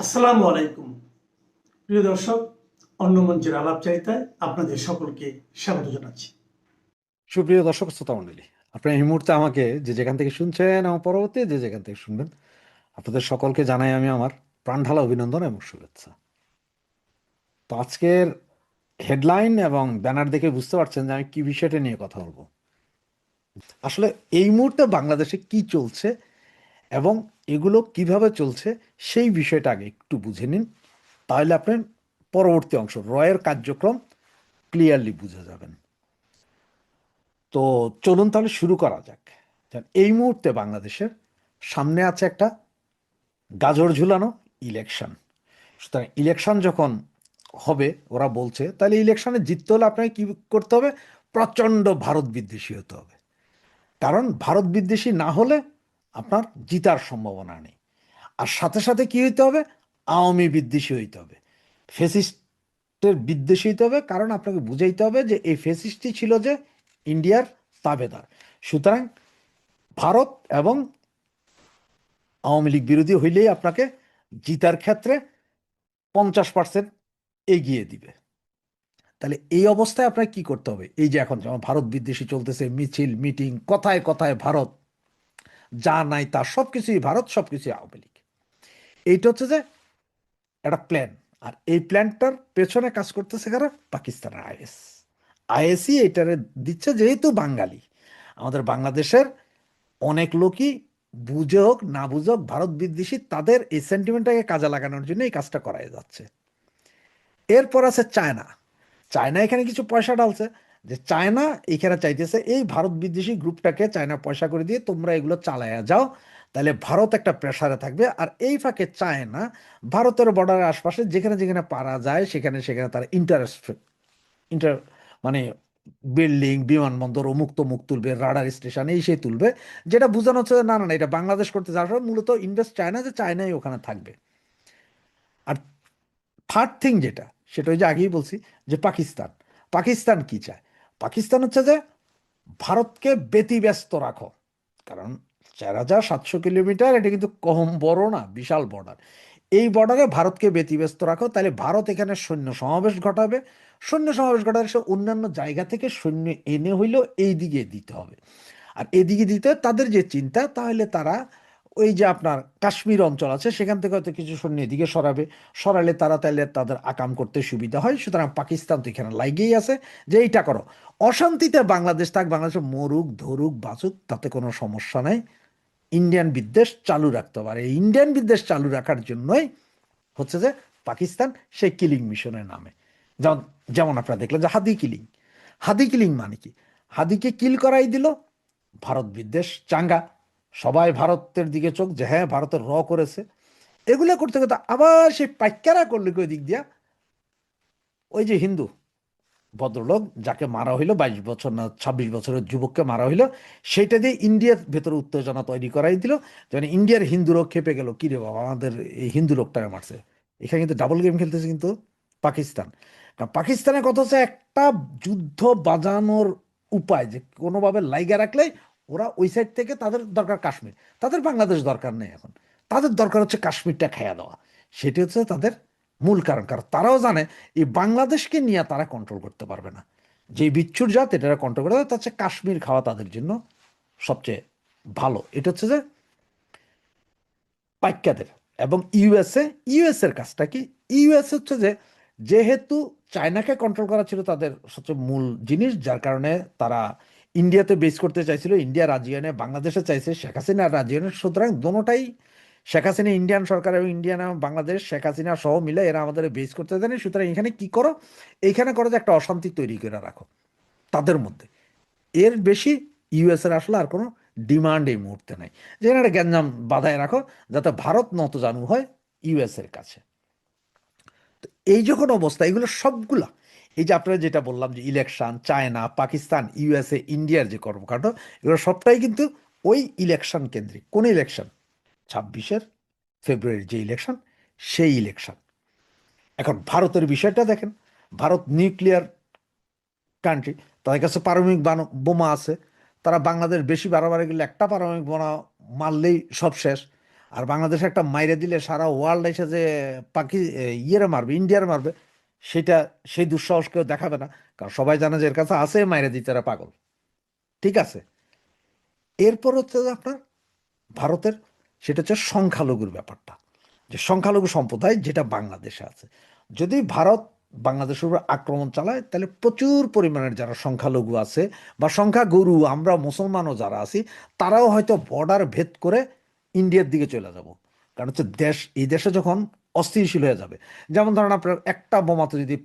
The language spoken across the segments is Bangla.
আসসালামু আলাইকুম প্রিয় দর্শক, অন্য মঞ্চের আলাপচারিতায় আপনাদের সকলকে স্বাগত জানাচ্ছি। সুপ্রিয় দর্শক শ্রোতা মণ্ডলী, আপনারা এই মুহূর্তে আমাকে যে যেখান থেকে শুনছেন এবং পরবর্তী যে যেখান থেকে শুনবেন, আপনাদের সকলকে জানাই আমি আমার প্রাণঢালা অভিনন্দন এবং শুভেচ্ছা। তো আজকের হেডলাইন এবং ব্যানার দেখে বুঝতে পারছেন যে আমি কি বিষয়টা নিয়ে কথা বলবো। আসলে এই মুহূর্তে বাংলাদেশে কি চলছে এবং এগুলো কিভাবে চলছে সেই বিষয়টা আগে একটু বুঝে নিন, তাহলে আপনার পরবর্তী অংশ রয়ের কার্যক্রম ক্লিয়ারলি বুঝে যাবেন। তো চলুন তাহলে শুরু করা যাক। এই মুহূর্তে বাংলাদেশের সামনে আছে একটা গাজর ঝুলানো ইলেকশন। সুতরাং ইলেকশন যখন হবে ওরা বলছে, তাহলে ইলেকশনে জিততে হলে আপনাকে কি করতে হবে? প্রচণ্ড ভারত বিদ্বেষী হতে হবে। কারণ ভারত বিদ্বেষী না হলে আপনার জিতার সম্ভাবনা নেই। আর সাথে সাথে কি হইতে হবে? আওয়ামী বিদ্বেষী হইতে হবে, ফেসিস্টের বিদ্বেষী হইতে হবে। কারণ আপনাকে বুঝাইতে হবে যে এই ফেসিস্টই ছিল যে ইন্ডিয়ার তাবেদার। সুতরাং ভারত এবং আওয়ামী লীগ বিরোধী হইলেই আপনাকে জিতার ক্ষেত্রে 50% এগিয়ে দিবে। তাহলে এই অবস্থায় আপনাকে কি করতে হবে? এই যে এখন যেমন ভারত বিদ্বেষী চলতেছে, মিছিল মিটিং, কথায় কথায় ভারত, যা নাই তা সবকিছুই ভারত, সবকিছুই আওয়ামী লীগ। এইটা হচ্ছে যে একটা প্ল্যান। আর এই প্ল্যানটার পেছনে কাজ করতেছে কারা? পাকিস্তানের আইএসই এটারে দিচ্ছে, যেহেতু বাঙালি আমাদের বাংলাদেশের অনেক লোকই বুঝে হোক না বুঝে হোক ভারত বিদ্বেষী, তাদের এই সেন্টিমেন্টটাকে কাজে লাগানোর জন্য এই কাজটা করাই যাচ্ছে। এরপর আছে চায়না। চায়না এখানে কিছু পয়সা ডালছে, যে চায়না এখানে চাইতেছে এই ভারত বিদ্বেষী গ্রুপটাকে চায়না পয়সা করে দিয়ে তোমরা এগুলো চালায়া যাও, তাহলে ভারত একটা প্রেসারে থাকবে। আর এই ফাঁকে চায়না ভারতের বর্ডারের আশপাশে যেখানে যেখানে পারা যায় সেখানে সেখানে তারা ইন্টার মানে বিল্ডিং, বিমানবন্দর, অমুক তমুক তুলবে, রাডার স্টেশন এই সেই তুলবে, যেটা বোঝানো হচ্ছে যে না না এটা বাংলাদেশ করতে যাওয়ার মূলত ইনভেস্ট চায়না, যে চায়নাই ওখানে থাকবে। আর থার্ড থিং যেটা, সেটা ওই যে আগেই বলছি যে পাকিস্তান। পাকিস্তান কি চায়? পাকিস্তান হচ্ছে যে ভারতকে ব্যতিব্যস্ত রাখো। কারণ 4700 কিলোমিটার, এটা কিন্তু কম বড় না, বিশাল বর্ডার। এই বর্ডারে ভারতকে ব্যতিব্যস্ত রাখো, তাহলে ভারত এখানে সৈন্য সমাবেশ ঘটাবে। সৈন্য সমাবেশ ঘটালে সে অন্যান্য জায়গা থেকে সৈন্য এনে হইলেও এই দিকে দিতে হবে। আর এদিকে দিতে তাদের যে চিন্তা, তাহলে তারা ওই যে আপনার কাশ্মীর অঞ্চল আছে সেখান থেকে হয়তো কিছু সৈন্য এদিকে সরাবে। সরালে তারা তাহলে তাদের আকাম করতে সুবিধা হয়। সুতরাং পাকিস্তান তো এখানে লাগেই আছে যে এইটা করো, অশান্তিতে বাংলাদেশ থাক, বাংলাদেশে মরুক ধরুক বাঁচুক, তাতে কোনো সমস্যা নাই। ইন্ডিয়ান বিদ্বেষ চালু রাখতে পারে। এই ইন্ডিয়ান বিদ্বেষ চালু রাখার জন্যই হচ্ছে যে পাকিস্তান সেই কিলিং মিশনের নামে, যেমন যেমন আপনারা দেখলেন যে হাদি কিলিং। হাদি কিলিং মানে কি? হাদিকে কিল করাই দিল, ভারত বিদ্বেষ চাঙ্গা, সবাই ভারতের দিকে চোখ, যে হ্যাঁ ভারতের করেছে। এগুলো করতে করতে আবার সেই পাইকারা করলে ওই দিক দিয়া ওই যে হিন্দু ভদ্রলোক যাকে মারা হইলো, 22 বছর না 26 বছরের যুবককে মারা হইলো, সেইটা দিয়ে ইন্ডিয়ার ভেতরে উত্তেজনা তৈরি করাই দিল। যেমন ইন্ডিয়ার হিন্দুরা খেপে গেল, কিরে বাবা আমাদের এই হিন্দু লোকটাকে মারছে। এখানে কিন্তু ডাবল গেম খেলতেছে কিন্তু পাকিস্তান। কারণ পাকিস্তানের কথা হচ্ছে একটা যুদ্ধ বাজানোর উপায়, যে কোনোভাবে লাইগা রাখলেই ওরা ওই সাইড থেকে, তাদের দরকার কাশ্মীর, তাদের বাংলাদেশ দরকার নেই এখন, তাদের দরকার হচ্ছে কাশ্মীরটা খেয়া দেওয়া। সেটি হচ্ছে তাদের মূল কারণ। কারণ তারাও জানে এই বাংলাদেশকে নিয়ে তারা কন্ট্রোল করতে পারবে না। যে বিচ্ছুর জাত এটা কন্ট্রোল করে, তার হচ্ছে কাশ্মীর খাওয়া তাদের জন্য সবচেয়ে ভালো। এটা হচ্ছে যে পাইকাদের। এবং ইউএসের কাজটা কি? ইউএস হচ্ছে যে, যেহেতু চায়নাকে কন্ট্রোল করা ছিল তাদের সবচেয়ে মূল জিনিস, যার কারণে তারা ইন্ডিয়াতে বেস করতে চাইছিল, ইন্ডিয়া রাজি হয় না, বাংলাদেশে চাইছে, শেখ হাসিনা রাজি হয় না। সুতরাং দোনোটাই, শেখ হাসিনা ইন্ডিয়ান সরকার এবং ইন্ডিয়ান এবং বাংলাদেশ, শেখ হাসিনা সহ মিলে এরা আমাদের বেস করতে দেয়নি। সুতরাং এখানে কি করো? এইখানে করো যে একটা অশান্তি তৈরি করে রাখো তাদের মধ্যে। এর বেশি ইউএসের আসলে আর কোনো ডিমান্ড এই মুহূর্তে নাই। যেখানে একটা গ্যাঞ্জাম বাধায় রাখো যাতে ভারত নতজানু হয় ইউএসের কাছে। তো এই যখন অবস্থা, এগুলো সবগুলা, এই যে আপনারা যেটা বললাম যে ইলেকশন, চায়না, পাকিস্তান, ইউএসএ, ইন্ডিয়ার যে কর্মকাণ্ড, এগুলো সবটাই কিন্তু ওই ইলেকশন কেন্দ্রিক। কোন ইলেকশন? 26 ফেব্রুয়ারির যে ইলেকশন, সেই ইলেকশন। এখন ভারতের বিষয়টা দেখেন, ভারত নিউক্লিয়ার কান্ট্রি, তাদের কাছে পারমাণবিক বোমা আছে। তারা বাংলাদেশ বেশি বাড়াবাড়ি গেলে একটা পারমাণবিক বোমা মারলেই সব শেষ। আর বাংলাদেশে একটা মাইরে দিলে সারা ওয়ার্ল্ড এসে যে ইয়েরে মারবে, ইন্ডিয়ার মারবে, সেটা সেই দুঃসাহস কেউ দেখাবে না, কারণ সবাই জানে যে এর কাছে আছে, মাইরে দিতে এরা পাগল। ঠিক আছে। এরপর হচ্ছে যে আপনার ভারতের, সেটা হচ্ছে সংখ্যালঘুর ব্যাপারটা, যে সংখ্যালঘু সম্প্রদায় যেটা বাংলাদেশে আছে, যদি ভারত বাংলাদেশের উপর আক্রমণ চালায়, তাহলে প্রচুর পরিমাণের যারা সংখ্যালঘু আছে বা সংখ্যাগুরু আমরা মুসলমানও যারা আছি, তারাও হয়তো বর্ডার ভেদ করে ইন্ডিয়ার দিকে চলে যাব। কারণ হচ্ছে এই দেশে যখন অস্থিতিশীল হয়ে যাবে, যেমন ধরেন আপনার একটা বোমাতে যদি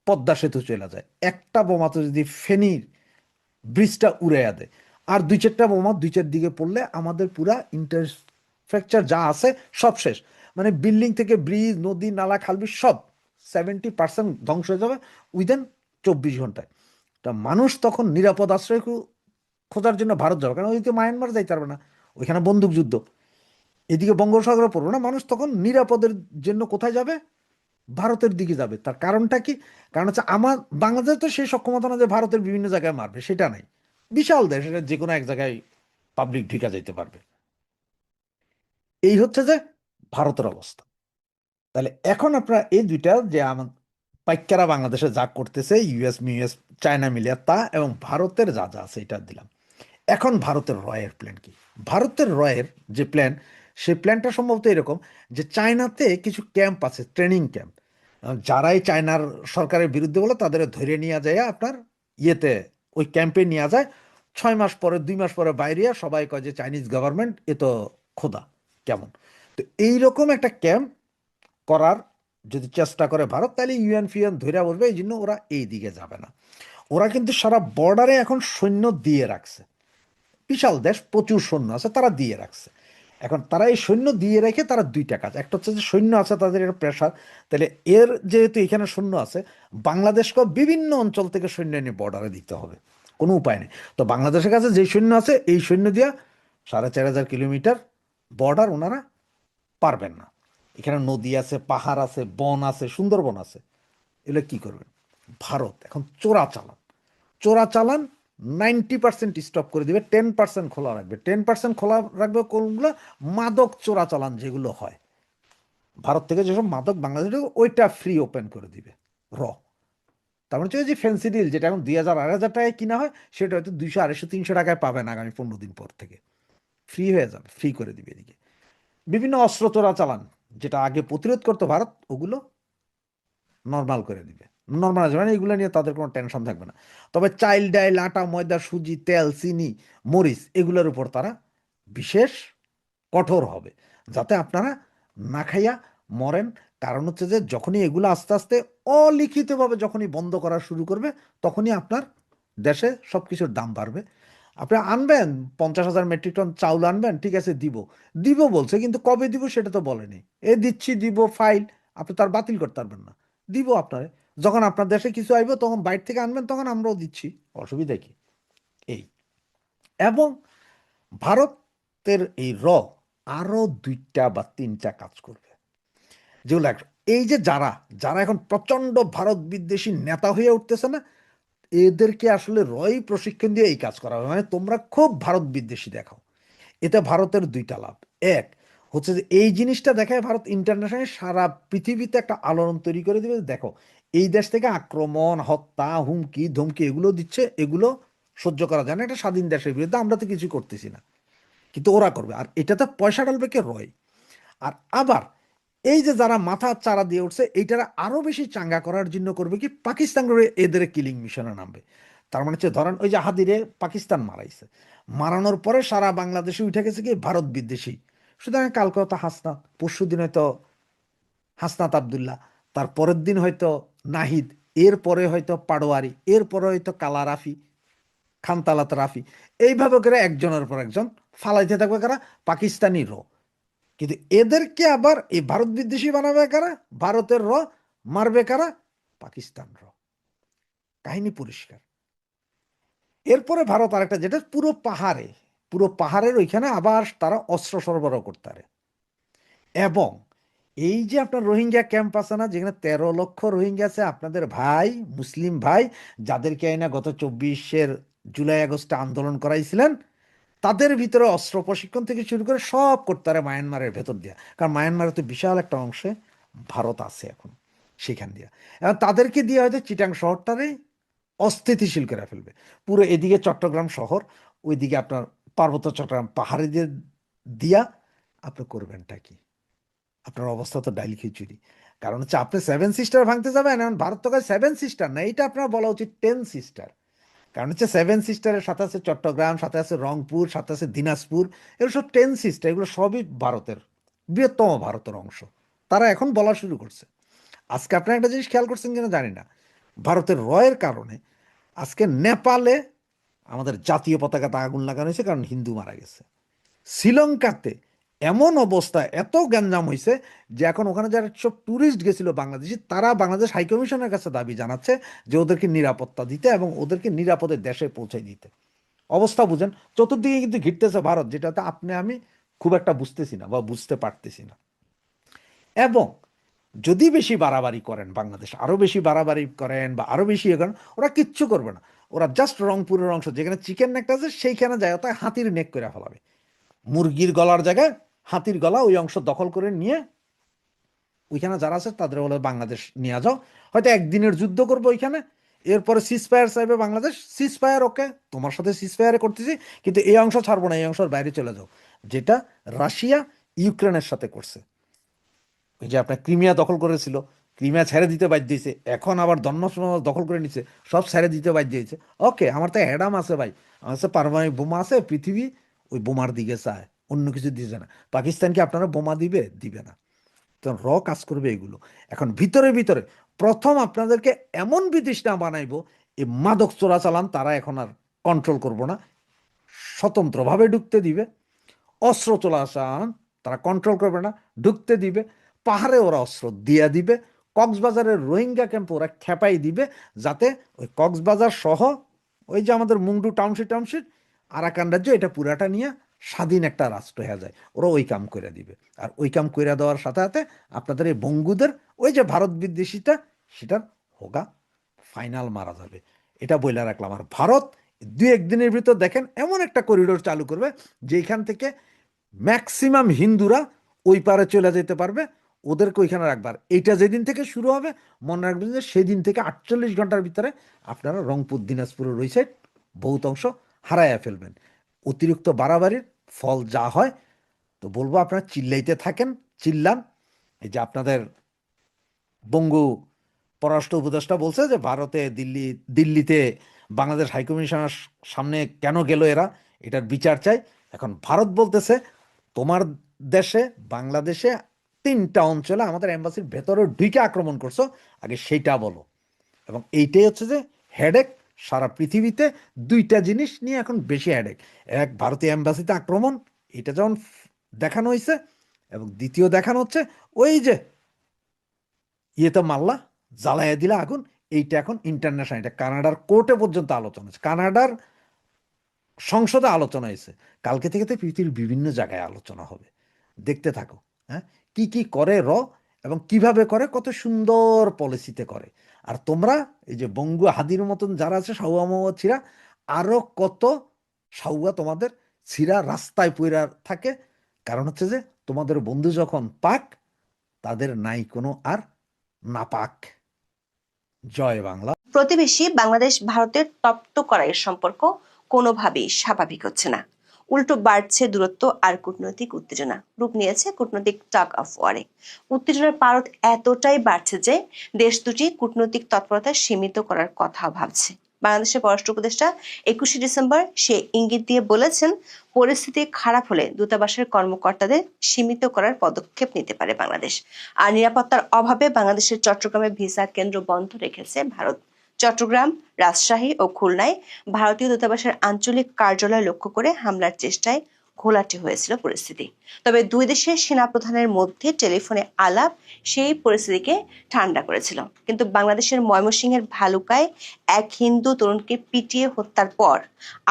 পদ্মা সেতু চলে যায়, একটা বোমাতে যদি ফেনীর ব্রিজটা উড়াইয়া দেয়, আর দুই চারটা বোমা দুই চার দিকে পড়লে আমাদের পুরা ইনফ্রাস্ট্রাকচার যা আছে সব শেষ। মানে বিল্ডিং থেকে ব্রিজ, নদী, নালা, খালবি সব 70% ধ্বংস হয়ে যাবে উইদিন 24 ঘন্টায়। তা মানুষ তখন নিরাপদ আশ্রয় খোঁজার জন্য ভারত যাবে, কারণ ওইদিকে মায়ানমার যাইতে পারবে না, ওইখানে বন্দুক যুদ্ধ, এদিকে বঙ্গোপসাগরে পড়বে না, মানুষ তখন নিরাপদের জন্য কোথায় যাবে? ভারতের দিকে যাবে। তার কারণটা কি? কারণ হচ্ছে আমার বাংলাদেশ তো সেই সক্ষমতা না যে ভারতের বিভিন্ন জায়গায় মারবে, সেটা নাই। বিশাল দেশ, এটা যে কোনো এক জায়গায় পাবলিক ঢুকা যাইতে পারবে। এই হচ্ছে যে ভারতের অবস্থা। তাহলে এখন আপনারা এই দুইটা যে আমার পাইকারা বাংলাদেশে যা করতেছে, ইউএস চায়না মিলিয়ে তা, এবং ভারতের যা যা আছে এটা দিলাম। এখন ভারতের রয়ের প্ল্যান কি? ভারতের রয়ের যে প্ল্যান, সেই প্ল্যানটা সম্ভবত এরকম, যে চায়নাতে কিছু ক্যাম্প আছে, ট্রেনিং ক্যাম্প, যারাই চায়নার সরকারের বিরুদ্ধে বলে তাদের ধরে নিয়ে যায় আপনার ইয়েতে, ওই ক্যাম্পে নিয়ে যায়। 6 মাস পরে, 2 মাস পরে বাইরে সবাই কয় যে চাইনিজ গভর্নমেন্ট এ তো খোদা কেমন। তো এইরকম একটা ক্যাম্প করার যদি চেষ্টা করে ভারত, তাহলে ইউএন ফিউএন ধরে বসবে, এই জন্য ওরা এই দিকে যাবে না। ওরা কিন্তু সারা বর্ডারে এখন সৈন্য দিয়ে রাখছে, বিশাল দেশ, প্রচুর সৈন্য আছে, তারা দিয়ে রাখছে। এখন তারা এই সৈন্য দিয়ে রেখে তারা দুইটা কাজ, একটা হচ্ছে যে সৈন্য আছে তাদের এর প্রেশার, তাহলে এর যেহেতু এখানে সৈন্য আছে, বাংলাদেশকে বিভিন্ন অঞ্চল থেকে সৈন্য এনে বর্ডারে দিতে হবে, কোনো উপায় নেই। তো বাংলাদেশের কাছে যেই সৈন্য আছে, এই সৈন্য দিয়া 4500 কিলোমিটার বর্ডার ওনারা পারবেন না। এখানে নদী আছে, পাহাড় আছে, বন আছে, সুন্দরবন আছে, এগুলো কি করবেন? ভারত এখন চোরা চালান 90% স্টপ করে দিবে, 10% খোলা রাখবে। 10% খোলা রাখবে কোনগুলো? মাদক চোরাচালান যেগুলো হয় ভারত থেকে, যেসব মাদক বাংলাদেশে, ওইটা ফ্রি ওপেন করে দিবে র। তার মানে হচ্ছে যে ফেন্সিডিল যেটা এখন 2000 2500 টাকায় কিনা হয়, সেটা হয়তো 200 250 300 টাকায় পাবেন আগামী 15 দিন পর থেকে। ফ্রি হয়ে যাবে, ফ্রি করে দিবে এদিকে। বিভিন্ন অস্ত্র চোরাচালান যেটা আগে প্রতিরোধ করতো ভারত, ওগুলো নর্মাল করে দিবে। নর্মাল আছে মানে এগুলো নিয়ে তাদের কোনো টেনশন থাকবে না। তবে চাইল, ডাইল, আটা, ময়দা, সুজি, তেল, চিনি, মরিচ, এগুলোর উপর তারা বিশেষ কঠোর হবে, যাতে আপনারা না খাইয়া মরেন। কারণ হচ্ছে যে যখনই এগুলো আস্তে আস্তে অলিখিতভাবে যখনই বন্ধ করা শুরু করবে, তখনই আপনার দেশে সব কিছুর দাম বাড়বে। আপনি আনবেন 50,000 মেট্রিক টন চাউল আনবেন, ঠিক আছে দিব, দিব বলছে, কিন্তু কবে দিব সেটা তো বলেনি। এ দিচ্ছি দিব ফাইল, আপনি তার বাতিল করতে পারবেন না। দিব আপনারে, যখন আপনার দেশে কিছু আইব তখন বাইরে থেকে আনবেন, তখন আমরাও দিচ্ছি, অসুবিধা কি? এই, এবং ভারতের এই আরো 2টা বা 3টা কাজ করবে, যেগুলো এই যে যারা যারা এখন প্রচন্ড ভারত বিদ্বেষী নেতা হয়ে উঠতেছে না, এদেরকে আসলে প্রশিক্ষণ দিয়ে এই কাজ করা হবে, মানে তোমরা খুব ভারত বিদ্বেষী দেখাও। এতে ভারতের 2টা লাভ। এক হচ্ছে যে এই জিনিসটা দেখায় ভারত ইন্টারন্যাশনাল সারা পৃথিবীতে একটা আলোড়ন তৈরি করে দিবে, দেখো এই দেশ থেকে আক্রমণ, হত্যা, হুমকি ধমকি এগুলো দিচ্ছে, এগুলো সহ্য করা যায় না, এটা স্বাধীন দেশের বিরুদ্ধে, আমরা তো কিছু করতেছি না, কিন্তু ওরা করবে। আর এটাতে পয়সা ঢালবে কে? আর আবার এই যে যারা মাথা চারা দিয়ে উঠছে, এইটারা আরো বেশি চাঙ্গা করার জন্য করবে কি, পাকিস্তান এদের কিলিং মিশনে নামবে। তার মানে হচ্ছে ধরেন ওই যে হাদিরে পাকিস্তান মারাইছে, মারানোর পরে সারা বাংলাদেশে উঠে গেছে কি ভারত বিদ্বেষী। সুতরাং কালকে হয়তো হাসনাত, পরশু দিন হয়তো হাসনাত আবদুল্লাহ, তার পরের দিন হয়তো নাহিদ, এরপরে হয়তো পাটোয়ারি, এরপরে হয়তো কালা রাফি, খানতালাত রাফি, এইভাবে করে একজনের পর একজন ফালাইতে থাকবে কারা? পাকিস্তানি কিন্তু এদেরকে আবার এই ভারত বিদ্বেষী বানাবে কারা? ভারতের মারবে কারা? পাকিস্তান কাহিনী পরিষ্কার। এরপরে ভারত আরেকটা, যেটা পুরো পাহাড়ের ওইখানে আবার তারা অস্ত্র সরবরাহ করতে পারে। এবং এই যে আপনার রোহিঙ্গা ক্যাম্প আছে না, যেখানে 13 লক্ষ রোহিঙ্গা আছে, আপনাদের ভাই, মুসলিম ভাই, যাদেরকে আইনা গত 24 জুলাই আগস্টে আন্দোলন করাইছিলেন, তাদের ভিতরে অস্ত্র প্রশিক্ষণ থেকে শুরু করে সব করতে পারে মায়ানমারের ভেতর দিয়ে, কারণ মায়ানমারে তো বিশাল একটা অংশে ভারত আছে এখন সেখান দিয়ে। এবং তাদেরকে দিয়ে হয়তো চিটাং শহরটারে অস্থিতিশীল করে ফেলবে। পুরো এদিকে চট্টগ্রাম শহর, ওইদিকে আপনার পার্বত্য চট্টগ্রাম পাহাড়ে দিয়ে দিয়া আপনি করবেনটা কি? আপনার অবস্থা তো ডাইল খিচুড়ি। কারণ হচ্ছে আপনি সেভেন সিস্টার ভাঙতে যাবেন, এখন ভারত তো সেভেন সিস্টার না, এটা আপনার বলা উচিত 10 সিস্টার। কারণ হচ্ছে সেভেন সিস্টারের সাথে আছে চট্টগ্রাম, সাথে আছে রংপুর, সাথে আছে দিনাজপুর, এগুলো সব 10 সিস্টার, এগুলো সবই ভারতের বৃহত্তম ভারতের অংশ। তারা এখন বলা শুরু করছে। আজকে আপনার একটা জিনিস খেয়াল করছেন কিনা জানি না, ভারতের রয়ের কারণে আজকে নেপালে আমাদের জাতীয় পতাকাতে আগুন লাগানো হয়েছে, কারণ হিন্দু মারা গেছে। শ্রীলঙ্কাতে এমন অবস্থা, এত গ্যাঞ্জাম হয়েছে যে এখন ওখানে যারা সব ট্যুরিস্ট গেছিল বাংলাদেশি, তারা বাংলাদেশ হাইকমিশনের কাছে দাবি জানাচ্ছে যে ওদেরকে নিরাপত্তা দিতে এবং ওদেরকে নিরাপদে দেশে পৌঁছে দিতে। অবস্থা বুঝেন, চতুর্দিকে কিন্তু ঘিরতেছে ভারত, যেটাতে আপনি আমি খুব একটা বুঝতেছি না বা বুঝতে পারতেছি না। এবং যদি বেশি বাড়াবাড়ি করেন, বাংলাদেশ আরো বেশি বাড়াবাড়ি করেন বা আরো বেশি করেন, ওরা কিচ্ছু করবে না। ওরা জাস্ট রংপুরের অংশ যেখানে চিকেন নেকটা আছে সেইখানে যায়, ওটা হাতির নেক করে ফেলাবে। মুরগির গলার জায়গায় হাতির গলা, ওই অংশ দখল করে নিয়ে ওইখানে যারা আছে তাদের বলে বাংলাদেশ নিয়ে যাও, হয়তো একদিনের যুদ্ধ করবো ওইখানে, এরপরে সিজফায়ার চাইবে বাংলাদেশ, সিজফায়ার ওকে, তোমার সাথে সিজফায়ারে করতেছি, কিন্তু এই অংশ ছাড়বো না, এই অংশের বাইরে চলে যাও। যেটা রাশিয়া ইউক্রেনের সাথে করছে। ওই যে আপনার ক্রিমিয়া দখল করেছিল, ক্রিমিয়া ছেড়ে দিতে বাধ্য হয়েছে, এখন আবার দন্নস দখল করে নিচ্ছে, সব ছেড়ে দিতে বাধ্য হয়েছে। ওকে, আমার তো অ্যাডাম আছে ভাই, আমার কাছে পারমাণবিক বোমা আছে, পৃথিবী ওই বোমার দিকে চায়, অন্য কিছু দিচ্ছে না। পাকিস্তানকে আপনারা বোমা দিবে? দিবে না। তো কাজ করবে এগুলো। এখন ভিতরে ভিতরে প্রথম আপনাদেরকে এমন বিতৃষ্ণা বানাইবো, এই মাদক চোরাচালান তারা এখন আর কন্ট্রোল করব না, স্বতন্ত্রভাবে ঢুকতে দিবে। অস্ত্র চোরাচালান তারা কন্ট্রোল করবে না, ঢুকতে দিবে। পাহাড়ে ওরা অস্ত্র দিয়ে দিবে। কক্সবাজারের রোহিঙ্গা ক্যাম্প ওরা খেপাই দিবে, যাতে ওই কক্সবাজার সহ ওই যে আমাদের মুংডু টাউনশিপ আরাকান রাজ্য, এটা পুরাটা নিয়ে স্বাধীন একটা রাষ্ট্র হয়ে যায়। ওরা ওই কাম করে দিবে। আর ওই কাম করে দেওয়ার সাথে সাথে আপনাদের এই বঙ্গুদের ওই যে ভারত বিদ্বেষীটা, সেটার হোগা ফাইনাল মারা যাবে। এটা বইলা রাখলাম। আর ভারত দুই একদিনের ভিতর দেখেন এমন একটা করিডোর চালু করবে যেখান থেকে ম্যাক্সিমাম হিন্দুরা ওই পারে চলে যেতে পারবে, ওদেরকে ওইখানে রাখবার। এইটা যেদিন থেকে শুরু হবে, মনে রাখবেন যে সেদিন থেকে 48 ঘন্টার ভিতরে আপনারা রংপুর দিনাজপুরের ওই সাইড বহুত অংশ হারাইয়া ফেলবেন। অতিরিক্ত বাড়াবাড়ির ফল যা হয়, তো বলবো আপনারা চিল্লাইতে থাকেন, চিল্লান। এই যে আপনাদের বঙ্গু পররাষ্ট্র উপদেষ্টা বলছে যে ভারতে দিল্লিতে বাংলাদেশ হাইকমিশনের সামনে কেন গেল এরা, এটার বিচার চাই। এখন ভারত বলতেছে তোমার দেশে বাংলাদেশে 3টা অঞ্চলে আমাদের এম্বাসির ভেতরে ঢুকে আক্রমণ করছো, আগে সেইটা বলো। এবং এইটাই হচ্ছে যে হেডেক সারা পৃথিবীতে। 2টা জিনিস নিয়ে এখন বেশি হেডেক। এক, ভারতীয় এম্বাসিতে আক্রমণ, এটা যেমন দেখানো হয়েছে, এবং দ্বিতীয় দেখানো হচ্ছে ওই যে ইয়েতে মাল্লা জ্বালাইয়া দিলে আগুন, এইটা এখন ইন্টারন্যাশনাল, এটা কানাডার কোর্টে পর্যন্ত আলোচনা হচ্ছে, কানাডার সংসদে আলোচনা হয়েছে। কালকে থেকে তো পৃথিবীর বিভিন্ন জায়গায় আলোচনা হবে। দেখতে থাকো। হ্যাঁ, কি কি করে এবং কিভাবে করে, কত সুন্দর পলিসিতে করে। আর তোমরা এই যে বঙ্গু হাদির মতন যারা আছে, সাউয়া মাউয়া ছিঁড়া, আরো কত সাউয়া তোমাদের ছিঁড়া রাস্তায় পইরা থাকে। কারণ হচ্ছে যে তোমাদের বন্ধু যখন পাক, তাদের নাই কোনো আর না পাক। জয় বাংলা। প্রতিবেশী বাংলাদেশ ভারতের তপ্ত করাইয়ের সম্পর্ক কোনোভাবেই স্বাভাবিক হচ্ছে না, উল্টো বাড়ছে দূরত্ব আর কূটনৈতিক উত্তেজনা। রূপ নিয়েছে কূটনৈতিক টাগ অফ ওয়ারে। উত্তেজনার পারদ এতটাই বাড়ছে যে দেশ দুটি কূটনৈতিক তৎপরতা সীমিত করার কথাও ভাবছে। বাংলাদেশের পররাষ্ট্র উপদেষ্টা 21 ডিসেম্বর সে ইঙ্গিত দিয়ে বলেছেন, পরিস্থিতি খারাপ হলে দূতাবাসের কর্মকর্তাদের সীমিত করার পদক্ষেপ নিতে পারে বাংলাদেশ। আর নিরাপত্তার অভাবে বাংলাদেশের চট্টগ্রামে ভিসা কেন্দ্র বন্ধ রেখেছে ভারত। চট্টগ্রাম, রাজশাহী ও খুলনায় ভারতীয় দূতাবাসের আঞ্চলিক কার্যালয় লক্ষ্য করে হামলার চেষ্টায় ঘোলাটে হয়েছিল পরিস্থিতি। তবে দুই দেশের সেনাপ্রধানের মধ্যে টেলিফোনে আলাপ সেই পরিস্থিতিকে ঠান্ডা করেছিল। কিন্তু বাংলাদেশের ময়মনসিংহের ভালুকায় এক হিন্দু তরুণকে পিটিয়ে হত্যার পর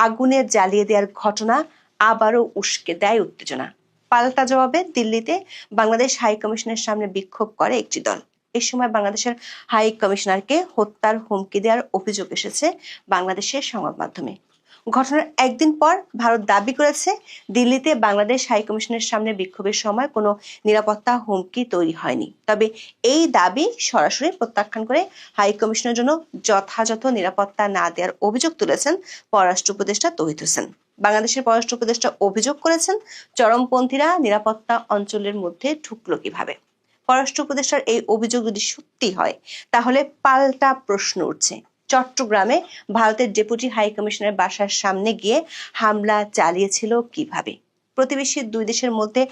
আগুনে জ্বালিয়ে দেওয়ার ঘটনা আবারও উস্কে দেয় উত্তেজনা। পাল্টা জবাবে দিল্লিতে বাংলাদেশ হাই কমিশনের সামনে বিক্ষোভ করে একটি দল। এই সময় বাংলাদেশের হাই কমিশনারকে হত্যার হুমকি দেওয়ার অভিযোগ এসেছে বাংলাদেশের সংবাদ মাধ্যমে। ঘটনার একদিন পর ভারত দাবি করেছে দিল্লিতে বাংলাদেশ হাইকমিশনের সামনে বিক্ষোভের সময় কোনো নিরাপত্তা হুমকি তৈরি হয়নি। তবে এই দাবি সরাসরি প্রত্যাখ্যান করে হাইকমিশনের জন্য যথাযথ নিরাপত্তা না দেওয়ার অভিযোগ তুলেছেন পররাষ্ট্র উপদেষ্টা তৌহিদ হোসেন। বাংলাদেশের পররাষ্ট্র উপদেষ্টা অভিযোগ করেছেন, চরমপন্থীরা নিরাপত্তা অঞ্চলের মধ্যে ঢুকলো কিভাবে। পররাষ্ট্র উপদেষ্টার এই অভিযোগ যদি সত্যি হয় তাহলে পাল্টা প্রশ্ন উঠছে, চট্টগ্রামে ভারতের ডেপুটি হাই কমিশনের বাসার সামনে গিয়ে হামলা চালিয়েছিল কিভাবে। প্রতিবেশী দুই দেশের মধ্যে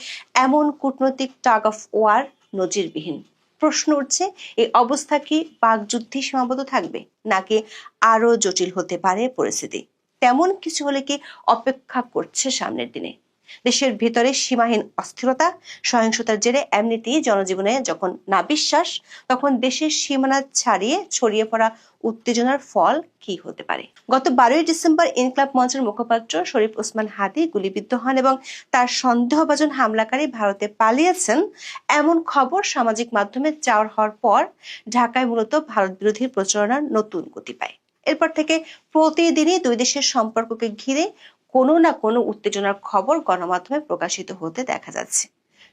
এমন কূটনৈতিক টাগ অফ ওয়ার নজিরবিহীন। প্রশ্ন উঠছে, এই অবস্থা কি বাকযুদ্ধে সীমাবদ্ধ থাকবে নাকি আরো জটিল হতে পারে পরিস্থিতি? তেমন কিছু হলে কি অপেক্ষা করছে সামনের দিনে? দেশের ভেতরে সীমাহীন অস্থিরতা, সহিংসতার জেরে এমনিতেই জনজীবনে যখন না বিশ্বাস, তখন দেশের সীমানা ছাড়িয়ে ছড়িয়ে পড়া উত্তেজনার ফল কি হতে পারে? গত 12ই ডিসেম্বর ইনকলাব মঞ্চের মুখপাত্র শরীফ ওসমান হাদি গুলিবিদ্ধ হন এবং তার সন্দেহভাজন হামলাকারী ভারতে পালিয়েছেন, এমন খবর সামাজিক মাধ্যমে চাওয়ার হওয়ার পর ঢাকায় মূলত ভারত বিরোধী প্রচারণার নতুন গতি পায়। এরপর থেকে প্রতিদিনই দুই দেশের সম্পর্ককে ঘিরে কোনো না কোনো উত্তেজনার খবর গণমাধ্যমে প্রকাশিত হতে দেখা যাচ্ছে।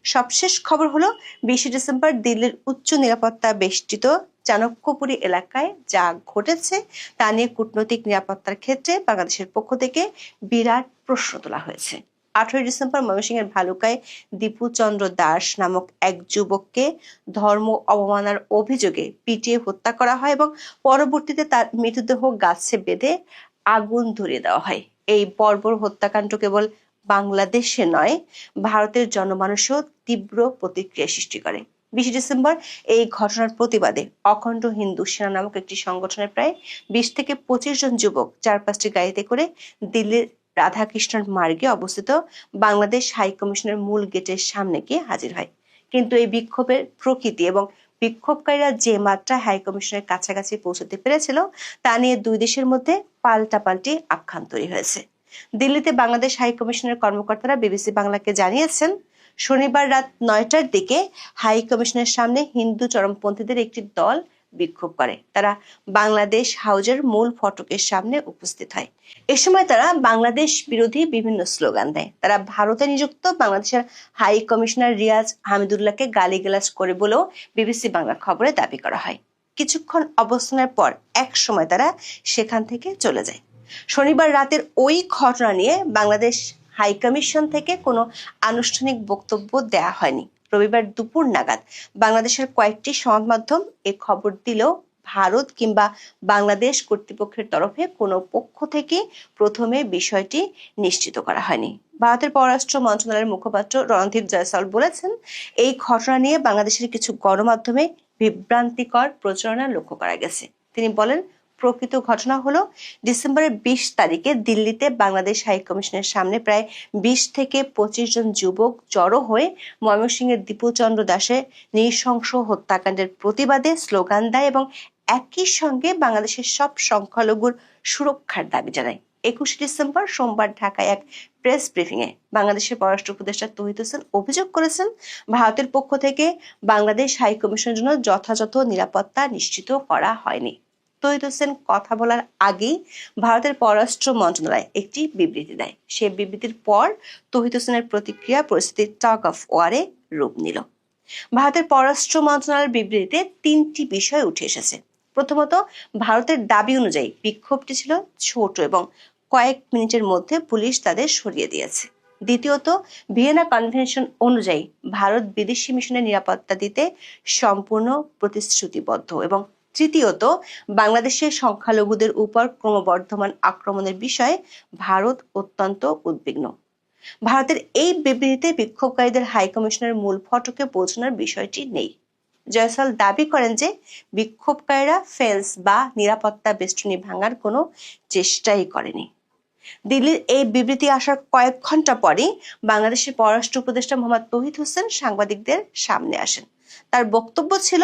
সবশেষ খবর হলো 20 ডিসেম্বর দিল্লির উচ্চ নিরাপত্তা বেষ্টিত চাণক্যপুরী এলাকায় যা ঘটেছে তা নিয়ে কূটনৈতিক নিরাপত্তার ক্ষেত্রে বাংলাদেশের পক্ষ থেকে বিরাট প্রশ্ন তোলা হয়েছে। 18 ডিসেম্বর ময়মনসিংহের ভালুকায় দীপু চন্দ্র দাস নামক এক যুবককে ধর্ম অবমাননার অভিযোগে পিটিয়ে হত্যা করা হয় এবং পরবর্তীতে তার মৃতদেহ গাছে বেঁধে আগুন ধরিয়ে দেওয়া হয়। এই বর্বর হত্যাকাণ্ড কেবল বাংলাদেশে নয়, ভারতের জনমানুষও তীব্র প্রতিক্রিয়া সৃষ্টি করে। 20 ডিসেম্বর এই ঘটনার প্রতিবাদে অখণ্ড হিন্দু সেনা নামক একটি সংগঠনের প্রায় 20 থেকে 25 জন যুবক 4-5টি গাড়িতে করে দিল্লির রাধাকৃষ্ণন মার্গে অবস্থিত বাংলাদেশ হাই কমিশনের মূল গেটের সামনে গিয়ে হাজির হয়। কিন্তু এই বিক্ষোভের প্রকৃতি এবং বিক্ষোভকারীরা যে মাত্রা হাই কমিশনের কাছাকাছি পৌঁছতে পেরেছিল তা নিয়ে দুই দেশের মধ্যে পাল্টাপাল্টি আখ্যান তৈরি হয়েছে। দিল্লিতে বাংলাদেশ হাই কমিশনের কর্মকর্তারা বিবিসি বাংলাকে জানিয়েছেন, শনিবার রাত 9টার দিকে হাই কমিশনের সামনে হিন্দু চরমপন্থীদের একটি দল বিক্ষোভ করে। তারা বাংলাদেশ হাউজের মূল ফটকের সামনে উপস্থিত হয়। এ সময় তারা বাংলাদেশ বিরোধী বিভিন্ন স্লোগান দেয়। তারা ভারতে নিযুক্ত বাংলাদেশের হাই কমিশনার রিয়াজ হামিদুল্লাহকে গালিগালাজ করে বলেও বিবিসি বাংলা খবরে দাবি করা হয়। কিছুক্ষণ অবস্থানের পর এক সময় তারা সেখান থেকে চলে যায়। শনিবার রাতের ওই ঘটনা নিয়ে বাংলাদেশ হাই কমিশন থেকে কোনো আনুষ্ঠানিক বক্তব্য দেয়া হয়নি। রবিবার দুপুর নাগাদ বাংলাদেশের কয়েকটি সংবাদ মাধ্যম এ খবর দিলেও ভারত কিংবা বাংলাদেশ কর্তৃপক্ষের তরফে কোনো পক্ষ থেকে প্রথমে বিষয়টি নিশ্চিত করা হয়নি। ভারতের পররাষ্ট্র মন্ত্রণালয়ের মুখপাত্র রণধীর জয়সওয়াল বলেছেন, এই ঘটনা নিয়ে বাংলাদেশের কিছু গণমাধ্যমে বিভ্রান্তিকর প্রচারণা লক্ষ্য করা গেছে। তিনি বলেন, প্রকৃত ঘটনা হলো ডিসেম্বরের 20 তারিখে দিল্লিতে বাংলাদেশ হাই কমিশনের সামনে প্রায় 20 থেকে 25 জন যুবক জড়ো হয়ে ময়মনসিংহের দীপুচন্দ্র দাসের নৃশংস হত্যাকাণ্ডের প্রতিবাদে স্লোগান দেয় এবং একই সঙ্গে বাংলাদেশের সব সংখ্যালঘুর সুরক্ষার দাবি জানায়। 21 ডিসেম্বর সোমবার ঢাকায় এক প্রেস ব্রিফিং এ বাংলাদেশের পররাষ্ট্র উপদেষ্টা তৌহিদ হোসেন অভিযোগ করেছেন, ভারতের পক্ষ থেকে বাংলাদেশ হাই কমিশনের জন্য যথাযথ নিরাপত্তা নিশ্চিত করা হয়নি। তৌহিদ হোসেন কথা বলার আগেই ভারতের পররাষ্ট্র মন্ত্রণালয় একটি বিবৃতি দেয়। সেই বিবৃতির পর তৌহিদ হোসেনের প্রতিক্রিয়া পরিস্থিতির টাগ অফ ওয়ারে রূপ নিল। ভারতের পররাষ্ট্র মন্ত্রণালয়ের বিবৃতিতে 3টি বিষয় উঠে এসেছে। প্রথমত, ভারতের দাবি অনুযায়ী বিক্ষোভটি ছিল ছোট এবং কয়েক মিনিটের মধ্যে পুলিশ তাদের সরিয়ে দিয়েছে। দ্বিতীয়ত, ভিয়েনা কনভেনশন অনুযায়ী ভারত বিদেশি মিশনের নিরাপত্তা দিতে সম্পূর্ণ প্রতিশ্রুতিবদ্ধ। এবং তৃতীয়ত, বাংলাদেশের সংখ্যালঘুদের উপর ক্রমবর্ধমান আক্রমণের বিষয়ে ভারত অত্যন্ত উদ্বিগ্ন। ভারতের এই বিবৃতিতে বিক্ষোভকারীদের হাই কমিশনের মূল ফটকে পৌঁছানোর বিষয়টি নেই। জয়সওয়াল দাবি করেন যে বিক্ষোভকারীরা ফেন্স বা নিরাপত্তা বেষ্টনী ভাঙার কোনো চেষ্টাই করেনি। দিল্লির এই বিবৃতি আসার কয়েক ঘন্টা পরেই বাংলাদেশের পররাষ্ট্র উপদেষ্টা মোহাম্মদ তৌহিদ হোসেন সাংবাদিকদের সামনে আসেন। তার বক্তব্য ছিল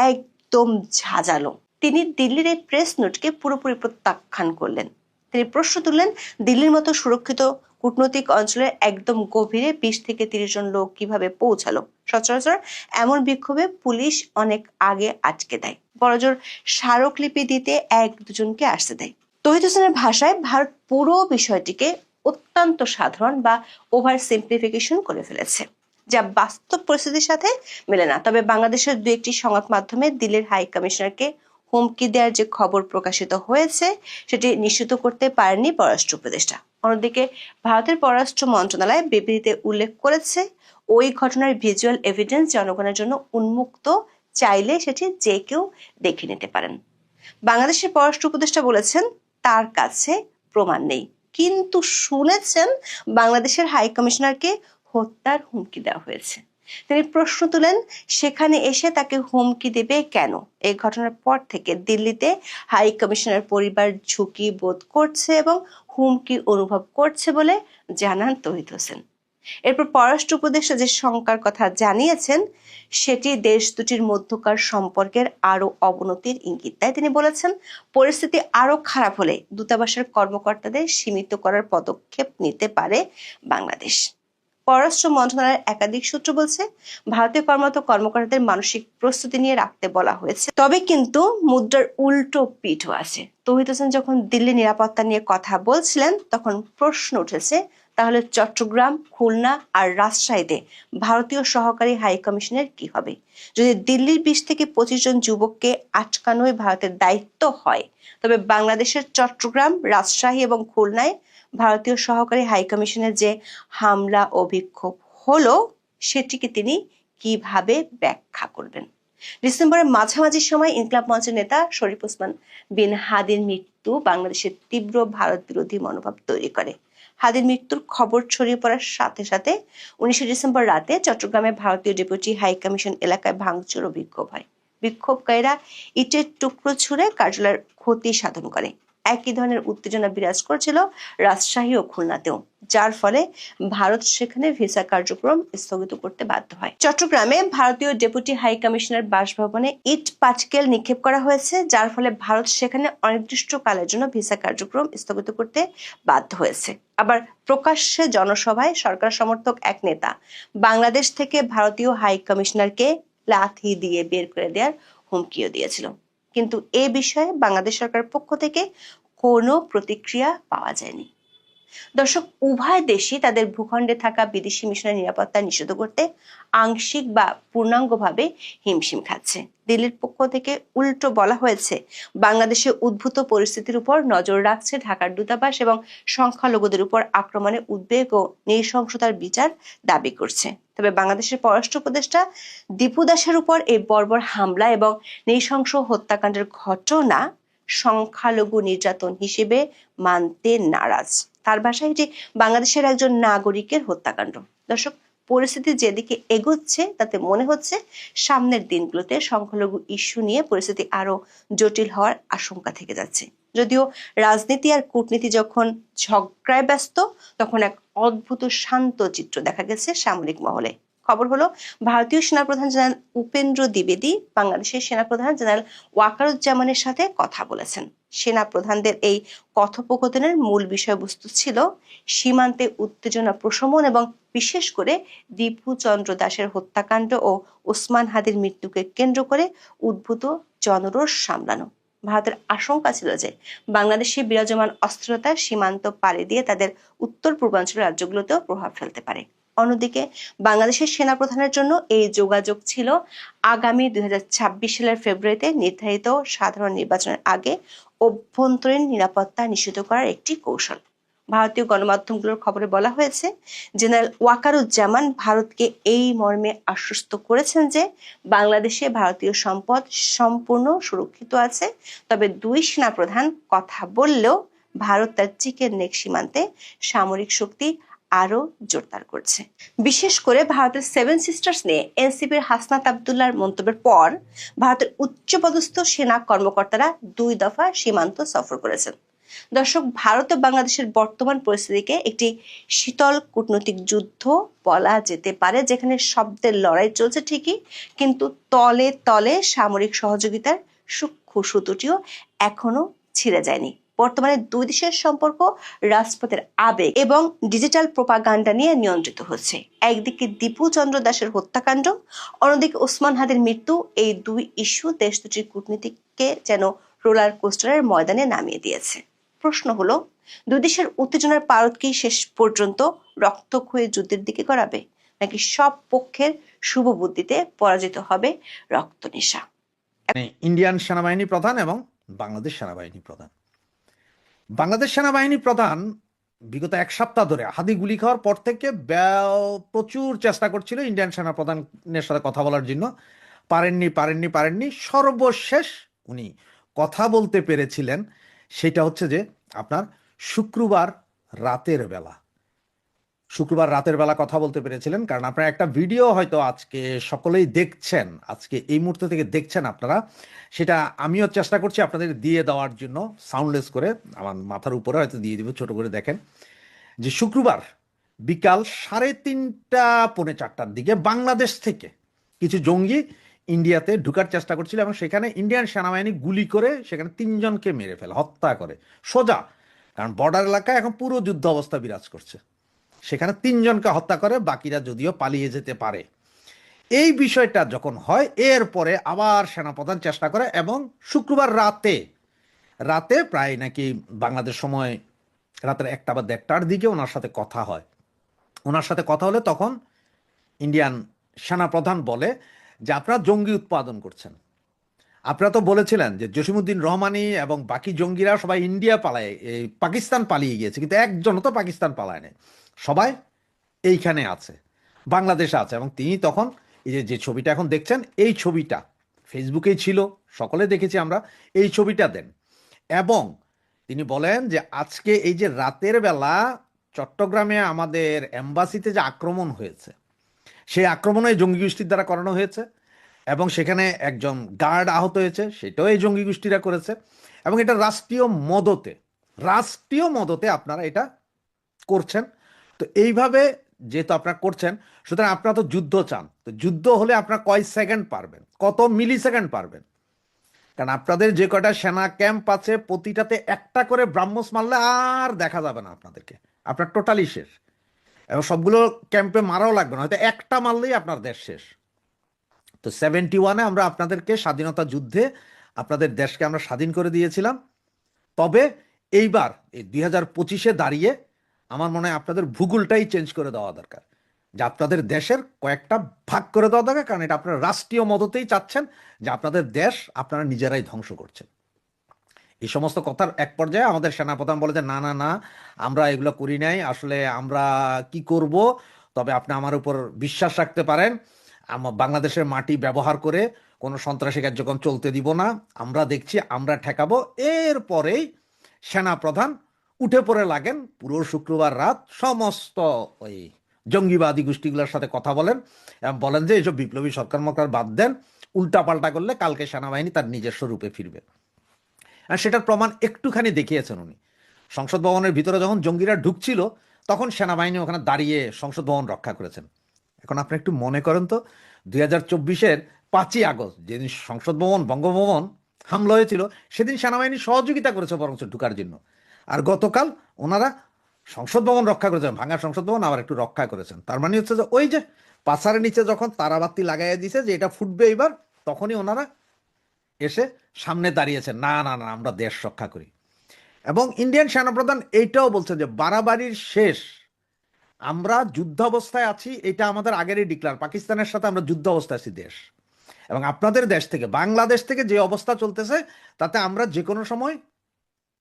একদম ঝাঁঝালো। তিনি দিল্লির এই প্রেস নোটকে পুরোপুরি প্রত্যাখ্যান করলেন। তিনি প্রশ্ন তুললেন, দিল্লির মতো সুরক্ষিত কূটনৈতিক অঞ্চলের একদম গভীরে 20 থেকে 30 জন লোক কিভাবে পৌঁছালো? সচরাচর এমন বিক্ষোভে পুলিশ অনেক আগে আটকে দেয়, বড়জোর স্মারকলিপি দিতে 1-2 জনকে আসতে দেয়। তৌহিদ হোসেনের ভাষায় ভারত পুরো বিষয়টিকে অত্যন্ত সাধারণ বা ওভার সিম্পলিফিকেশন করে ফেলেছে, যা বাস্তব পরিস্থিতির সাথে মেলে না। তবে বাংলাদেশের দু একটি সংবাদ মাধ্যমে দিল্লির হাই কমিশনারকে হুমকি দেওয়ার যে খবর প্রকাশিত হয়েছে সেটি নিশ্চিত করতে পারেনি পররাষ্ট্র উপদেষ্টা। অন্যদিকে ভারতের পররাষ্ট্র মন্ত্রণালয় বিবৃতিতে উল্লেখ করেছে, ওই ঘটনার ভিজুয়াল এভিডেন্স জনগণের জন্য উন্মুক্ত, চাইলে সেটি যে কেউ দেখে নিতে পারেন। বাংলাদেশের পররাষ্ট্র উপদেষ্টা বলেছেন তার কাছে প্রমাণ নেই, কিন্তু শুনেছেন বাংলাদেশের হাই কমিশনারকে হত্যার হুমকি দেওয়া হয়েছে। তিনি প্রশ্ন তুলেন, সেখানে এসে তাকে হুমকি দেবে কেন? এই ঘটনার পর থেকে দিল্লিতে হাই কমিশনার পরিবার ঝুঁকি বোধ করছে এবং হুমকি অনুভব করছে বলে জানান তৌহিদ হোসেন। এরপর পররাষ্ট্র উপদেষ্টা যে শঙ্কার কথা জানিয়েছেন সেটি দেশ দুটির মধ্যকার সম্পর্কের আরো অবনতির ইঙ্গিত দেয়। তিনি বলেছেন, পরিস্থিতি আরো খারাপ হলে দূতাবাসের কর্মকর্তাদের সীমিত করার পদক্ষেপ নিতে পারে বাংলাদেশ। পররাষ্ট্র মন্ত্রণালয়ের একাধিক সূত্র বলছে, ভারতে কর্মরত কর্মকর্তাদের মানসিক প্রস্তুতি নিয়ে রাখতে বলা হয়েছে। তবে কিন্তু মুদ্রার উল্টো পিঠও আছে। তৌহিদ হোসেন যখন দিল্লি নিরাপত্তা নিয়ে কথা বলছিলেন তখন প্রশ্ন উঠেছে, তাহলে চট্টগ্রাম, খুলনা আর রাজশাহীতে ভারতীয় সহকারী হাই কমিশনের কি হবে? যদি দিল্লির 20 থেকে 25 জন যুবককে আটকানোই ভারতের দায়িত্ব হয়, তবে বাংলাদেশের চট্টগ্রাম, রাজশাহী এবং খুলনায় ভারতীয় সহকারী হাই কমিশনের যে হামলা ও বিক্ষোভ হলো সেটিকে তিনি কিভাবে ব্যাখ্যা করবেন? ডিসেম্বরের মাঝামাঝি সময় ইনকিলাব মঞ্চের নেতা শরীফ ওসমান বিন হাদির মৃত্যু বাংলাদেশের তীব্র ভারত বিরোধী মনোভাব তৈরি করে। হাদির মৃত্যুর খবর ছড়িয়ে পড়ার সাথে সাথে 19 ডিসেম্বর রাতে চট্টগ্রামে ভারতীয় ডেপুটি হাই কমিশন এলাকায় ভাঙচুর ও বিক্ষোভ হয়। বিক্ষোভকারীরা ইটের টুকরো ছুঁড়ে কার্যালয়ের ক্ষতি সাধন করে। একই ধরনের উত্তেজনা বিরাজ করছিল রাজশাহী ও খুলনাতেও, যার ফলে ভারত সেখানে ভিসা কার্যক্রম স্থগিত করতে বাধ্য হয়। চট্টগ্রামে ভারতীয় ডেপুটি হাই কমিশনার বাসভবনে ইট পাটকেল নিক্ষেপ করা হয়েছে, যার ফলে ভারত সেখানে অনির্দিষ্টকালের জন্য ভিসা কার্যক্রম স্থগিত করতে বাধ্য হয়েছে। আবার প্রকাশ্যে জনসভায় সরকার সমর্থক এক নেতা বাংলাদেশ থেকে ভারতীয় হাই কমিশনারকে লাথি দিয়ে বের করে দেওয়ার হুমকিও দিয়েছিল, কিন্তু এ বিষয়ে বাংলাদেশ সরকারের পক্ষ থেকে কোনো প্রতিক্রিয়া পাওয়া যায়নি। দর্শক, উভয় দেশই তাদের ভূখণ্ডে থাকা বিদেশি মিশনের নিরাপত্তা নিশ্চিত করতে আংশিক বা পূর্ণাঙ্গভাবে হিমশিম খাচ্ছে। দিল্লির পক্ষ থেকে উল্টো বলা হয়েছে, বাংলাদেশে উদ্ভূত পরিস্থিতির উপর নজর রাখছে ঢাকার দূতাবাস এবং সংখ্যালঘুদের উপর আক্রমণে উদ্বেগ ও নৃশংসতার বিচার দাবি করছে। তবে বাংলাদেশের পররাষ্ট্র উপদেষ্টা দীপু দাসের উপর এই বর্বর হামলা এবং নৃশংস হত্যাকাণ্ডের ঘটনা সংখ্যালঘু নির্যাতন হিসেবে মানতে নারাজ। তার ভাষায় এটি বাংলাদেশের একজন নাগরিকের হত্যাকাণ্ড। দর্শক, পরিস্থিতি যেদিকে এগোচ্ছে তাতে মনে হচ্ছে সামনের দিনগুলোতে সংখ্যালঘু ইস্যু নিয়ে পরিস্থিতি আরো জটিল হওয়ার আশঙ্কা থেকে যাচ্ছে। যদিও রাজনীতি আর কূটনীতি যখন ঝগড়ায় ব্যস্ত, তখন এক অদ্ভুত শান্ত চিত্র দেখা গেছে সামরিক মহলে। খবর হলো, ভারতীয় সেনাপ্রধান জেনারেল উপেন্দ্র দ্বিবেদী বাংলাদেশের সেনাপ্রধান জেনারেল ওয়াকারুজ্জামানের সাথে কথা বলেছেন। সেনা প্রধানদের এই কথোপকথনের মূল বিষয়বস্তু ছিল সীমান্তে উত্তেজনা প্রশমন এবং বিশেষ করে দীপু চন্দ্র দাসের হত্যাকাণ্ড ও ওসমান হাদির মৃত্যুকে কেন্দ্র করে উদ্ভূত জনরোষ সামলানো। ভারতের আশঙ্কা ছিল যে বাংলাদেশে বিরাজমান অস্থিরতা সীমান্ত পাড়ি দিয়ে তাদের উত্তর পূর্বাঞ্চলের রাজ্যগুলোতেও প্রভাব ফেলতে পারে। অন্যদিকে বাংলাদেশের সেনাপ্রধানের জন্য এই যোগাযোগ ছিল আগামী 2026 সালের ফেব্রুয়ারিতে নির্ধারিত সাধারণ নির্বাচনের আগে অভ্যন্তরীণ নিরাপত্তা নিশ্চিত করার একটি কৌশল। ভারতীয় গণমাধ্যমগুলোর খবরে বলা হয়েছে, জেনারেল ওয়াকারুজ্জামান ভারতকে এই মর্মে আশ্বস্ত করেছেন যে বাংলাদেশে ভারতীয় সম্পদ সম্পূর্ণ সুরক্ষিত আছে। তবে দুই সেনাপ্রধান কথা বললেও ভারত তার চিকেন নেক সীমান্তে সামরিক শক্তি আরো জোরদার করছে। বিশেষ করে ভারতের 7 সিস্টার্স নিয়ে এনসিপির হাসনাত আব্দুল্লাহর মন্তব্যের পর ভারতের উচ্চপদস্থ সেনা কর্মকর্তারা 2 দফা সীমান্ত সফর করেছেন। দর্শক, ভারত ও বাংলাদেশের বর্তমান পরিস্থিতিকে একটি শীতল কূটনৈতিক যুদ্ধ বলা যেতে পারে, যেখানে শব্দের লড়াই চলছে ঠিকই, কিন্তু তলে তলে সামরিক সহযোগিতার সূক্ষ্ম সুতোটিও এখনো ছিঁড়ে যায়নি। বর্তমানে দুই দেশের সম্পর্ক রাজপথের আবেগ এবং ডিজিটাল প্রোপাগান্ডা নিয়ে নিয়ন্ত্রিত হচ্ছে। একদিকে দীপু চন্দ্র দাসের হত্যাকাণ্ড, অন্যদিকে ওসমান হাদির মৃত্যু। এই দুই ইস্যু দেশ দুটির কূটনীতিকে যেন রোলার কোস্টারের ময়দানে নামিয়ে দিয়েছে। প্রশ্ন হলো, দুই দেশের উত্তেজনার পারদ কি শেষ পর্যন্ত রক্তক্ষয়ী যুদ্ধের দিকে গড়াবে, নাকি সব পক্ষের শুভ বুদ্ধিতে পরাজিত হবে রক্তনেশা? ইন্ডিয়ান সেনাবাহিনী প্রধান এবং বাংলাদেশ সেনাবাহিনী প্রধান, বাংলাদেশ সেনাবাহিনী প্রধান বিগত এক সপ্তাহ ধরে হাদি গুলি খাওয়ার পর থেকে প্রচুর চেষ্টা করছিল ইন্ডিয়ান সেনা প্রধানের সাথে কথা বলার জন্য, পারেননি। সর্বশেষ উনি কথা বলতে পেরেছিলেন, সেটা হচ্ছে যে আপনার শুক্রবার রাতের বেলা কথা বলতে পেরেছিলেন। কারণ আপনারা একটা ভিডিও হয়তো আজকে সকলেই দেখছেন, আজকে এই মুহূর্ত থেকে দেখছেন আপনারা, সেটা আমিও চেষ্টা করছি আপনাদের দিয়ে দেওয়ার জন্য সাউন্ডলেস করে, আমার মাথার উপরে হয়তো দিয়ে দিব, ছোট করে দেখেন যে শুক্রবার বিকাল 3:30 পৌনে 4টার দিকে বাংলাদেশ থেকে কিছু জঙ্গি ইন্ডিয়াতে ঢুকার চেষ্টা করছিল এবং সেখানে ইন্ডিয়ান সেনাবাহিনী গুলি করে সেখানে 3 জনকে মেরে ফেলে, হত্যা করে সোজা। কারণ বর্ডার এলাকায় এখন পুরো যুদ্ধ অবস্থা বিরাজ করছে, সেখানে 3 জনকে হত্যা করে, বাকিরা যদিও পালিয়ে যেতে পারে। এই বিষয়টা যখন হয়, এরপরে আবার সেনাপ্রধান চেষ্টা করে এবং শুক্রবার রাতে প্রায় নাকি বাংলাদেশ সময় রাতের 1টা বা 1:30টার দিকে ওনার সাথে কথা হয়। ওনার সাথে কথা হলে তখন ইন্ডিয়ান সেনাপ্রধান বলে যে আপনারা জঙ্গি উৎপাদন করছেন, আপনারা তো বলেছিলেন যে জসিমউদ্দিন রহমানি এবং বাকি জঙ্গিরা সবাই ইন্ডিয়া পাকিস্তান পালিয়ে গিয়েছে, কিন্তু একজনও তো পাকিস্তান পালায় নাই, সবাই এইখানে আছে, বাংলাদেশে আছে। এবং তিনি তখন এই যে ছবিটা এখন দেখছেন, এই ছবিটা ফেসবুকেই ছিল, সকলে দেখেছি আমরা, এই ছবিটা দেন। এবং তিনি বলেন যে আজকে এই যে রাতের বেলা চট্টগ্রামে আমাদের এম্বাসিতে যে আক্রমণ হয়েছে, সেই আক্রমণে জঙ্গি গোষ্ঠীর দ্বারা করানো হয়েছে এবং সেখানে একজন গার্ড আহত হয়েছে, সেটাও এই জঙ্গি গোষ্ঠীরা করেছে। এবং এটা রাষ্ট্রীয় মদতে আপনারা এটা করছেন। তো এইভাবে যেহেতু আপনারা করছেন, সুতরাং আপনারা তো যুদ্ধ চান, তো যুদ্ধ হলে আপনারা কয় সেকেন্ড পারবেন, কত মিলি সেকেন্ড পারবেন? কারণ আপনাদের যে কয়টা সেনা ক্যাম্প আছে প্রতিটাতে একটা করে ব্রাহ্মস মারলে আর দেখা যাবে না আপনাদেরকে, আপনার টোটালি শেষ। এবং সবগুলো ক্যাম্পে মারাও লাগবে না, হয়তো একটা মারলেই আপনার দেশ শেষ। তো 71-এ আমরা আপনাদেরকে স্বাধীনতা যুদ্ধে আপনাদের দেশকে আমরা স্বাধীন করে দিয়েছিলাম। তবে এইবার এই 2025-এ দাঁড়িয়ে আমার মনে হয় আপনাদের ভূগোলটাই চেঞ্জ করে দেওয়া দরকার, যে আপনাদের দেশের কয়েকটা ভাগ করে দেওয়া দরকার। কারণ এটা আপনারা রাষ্ট্রীয় মদতেই চাচ্ছেন যে আপনাদের দেশ আপনারা নিজেরাই ধ্বংস করছেন। এই সমস্ত কথার এক পর্যায়ে আমাদের সেনাপ্রধান বলে যে না, আমরা এগুলো করি নাই, আসলে আমরা কি করব, তবে আপনি আমার উপর বিশ্বাস রাখতে পারেন, বাংলাদেশের মাটি ব্যবহার করে কোনো সন্ত্রাসী কার্যক্রম চলতে দিব না, আমরা দেখছি, আমরা ঠেকাবো। এরপরেই সেনাপ্রধান উঠে পড়ে লাগেন, পুরো শুক্রবার রাত সমস্ত ওই জঙ্গিবাদী গোষ্ঠীগুলোর সাথে কথা বলেন এবং বলেন যে এইসব বিপ্লবী সরকার মরকার বাদ দেন, উল্টাপাল্টা করলে কালকে সেনাবাহিনী তার নিজস্ব রূপে ফিরবে। আর সেটার প্রমাণ একটুখানি দেখিয়েছেন উনি। সংসদ ভবনের ভিতরে যখন জঙ্গিরা ঢুকছিল তখন সেনাবাহিনী ওখানে দাঁড়িয়ে সংসদ ভবন রক্ষা করেছেন। এখন আপনি একটু মনে করেন তো, 2024-এর 5ই আগস্ট যেদিন সংসদ ভবন বঙ্গভবন হামলা হয়েছিল, সেদিন সেনাবাহিনী সহযোগিতা করেছে বরঞ্চ ঢুকার জন্য। আর গতকাল ওনারা সংসদ ভবন রক্ষা করেছেন, ভাঙা সংসদ ভবন আবার একটু রক্ষা করেছেন। তার মানে হচ্ছে যে ওই যে পাছারের নিচে যখন তারাবাতি লাগাইয়া দিছে যে এটা ফুটবে এবার, তখনই ওনারা এসে সামনে দাঁড়িয়েছেন, না আমরা দেশ রক্ষা করি। এবং ইন্ডিয়ান সেনাপ্রধান এইটাও বলছেন যে বাড়াবাড়ির শেষ, আমরা যুদ্ধাবস্থায় আছি, এটা আমাদের আগেরই ডিক্লার, পাকিস্তানের সাথে আমরা যুদ্ধাবস্থায় আছি দেশ। এবং আপনাদের দেশ থেকে, বাংলাদেশ থেকে যে অবস্থা চলতেছে তাতে আমরা যে কোনো সময়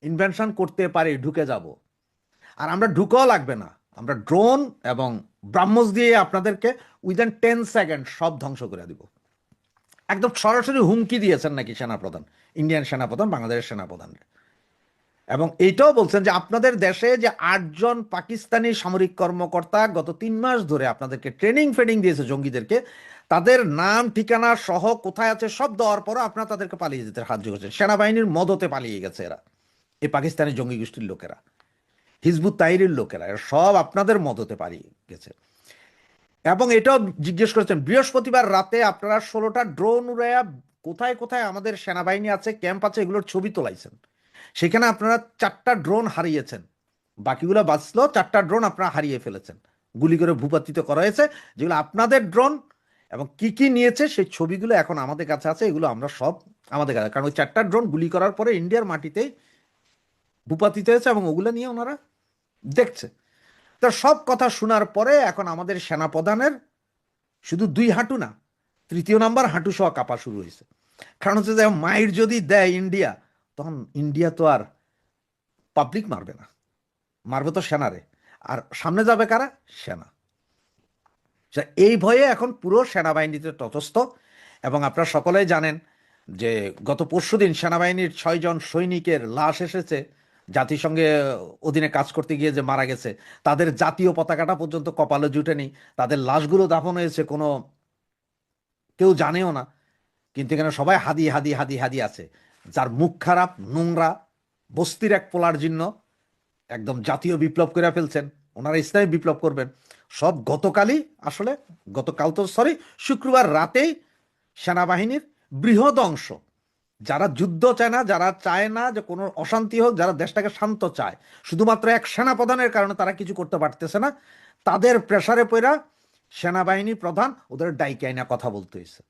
ইনভেনশন করতে পারি, ঢুকে যাব। আর আমরা ঢুকেও লাগবে না, আমরা ড্রোন এবং ব্রাহ্মস দিয়ে আপনাদেরকে উইদিন 10 সেকেন্ড সব ধ্বংস করে দিব। একদম সরাসরি হুমকি দিয়েছেন নাকি সেনাপ্রধান, ইন্ডিয়ান সেনাপ্রধান বাংলাদেশের সেনাপ্রধান। এবং এইটাও বলছেন যে আপনাদের দেশে যে 8 জন পাকিস্তানি সামরিক কর্মকর্তা গত 3 মাস ধরে আপনাদেরকে ট্রেনিং দিয়েছে জঙ্গিদেরকে, তাদের নাম ঠিকানা সহ কোথায় আছে সব দেওয়ার পরও আপনারা তাদেরকে পালিয়ে যেতে সাহায্য করছেন। সেনাবাহিনীর মদতে পালিয়ে গেছে এরা, এই পাকিস্তানি জঙ্গি গোষ্ঠীর লোকেরা, হিজবুত তাহরিরের লোকেরা, এরা সব আপনাদের মদতে পালিয়ে গেছে। এবং এটাও জিজ্ঞেস করেছেন বৃহস্পতিবার রাতে আপনারা 16টা ড্রোন উড়াইয়া কোথায় কোথায় আমাদের সেনাবাহিনী আছে, ক্যাম্প আছে, এগুলোর ছবি তোলাইছেন। সেখানে আপনারা 4টা ড্রোন হারিয়েছেন, বাকিগুলো বাঁচলো, 4টা ড্রোন আপনারা হারিয়ে ফেলেছেন, গুলি করে ভূপাতিত করা হয়েছে, যেগুলো আপনাদের ড্রোন। এবং কি নিয়েছে সেই ছবিগুলো এখন আমাদের কাছে আছে, এগুলো আমরা সব আমাদের কাছে, কারণ ওই 4টা ড্রোন গুলি করার পরে ইন্ডিয়ার মাটিতেই ভূপাতিত হয়েছে এবং ওগুলো নিয়ে ওনারা দেখছে। তো সব কথা শোনার পরে এখন আমাদের সেনাপ্রধানের শুধু 2 হাঁটু না, 3য় নাম্বার হাঁটু সহ কাঁপা শুরু হয়েছে। কারণ হচ্ছে যে মাইর যদি দেয় ইন্ডিয়া, তখন ইন্ডিয়া তো আর পাবলিক মারবে না, মারবে তো সেনারে। আর সামনে যাবে কারা? সেনা। এই ভয়ে এখন পুরো সেনাবাহিনীতে তটস্থ। এবং আপনারা সকলেই জানেন যে গত পরশুদিন সেনাবাহিনীর 6 জন সৈনিকের লাশ এসেছে, জাতিসংঘে অধীনে কাজ করতে গিয়ে যে মারা গেছে, তাদের জাতীয় পতাকাটা পর্যন্ত কপালে জুটেনি, তাদের লাশগুলো দাফন হয়েছে, কোনো কেউ জানেও না। কিন্তু এখানে সবাই হাদি হাদি হাদি হাদি আছে, যার মুখ খারাপ, নোংরা, বস্তির এক পোলার জন্য একদম জাতীয় বিপ্লব করে ফেলছেন, ওনারা ইসলামী বিপ্লব করবেন। সব গতকালই, আসলে গতকাল তো সরি, শুক্রবার রাতেই সেনাবাহিনীর বৃহৎ অংশ, যারা যুদ্ধ চায় না, যারা চায় না যে কোনো অশান্তি হোক, যারা দেশটাকে শান্ত চায়, শুধুমাত্র এক সেনাপ্রধানের কারণে তারা কিছু করতে পারতেছে না, তাদের প্রেসারে পড়া সেনাবাহিনী প্রধান ওদের ডাইকে আইনা কথা বলতে হয়েছে।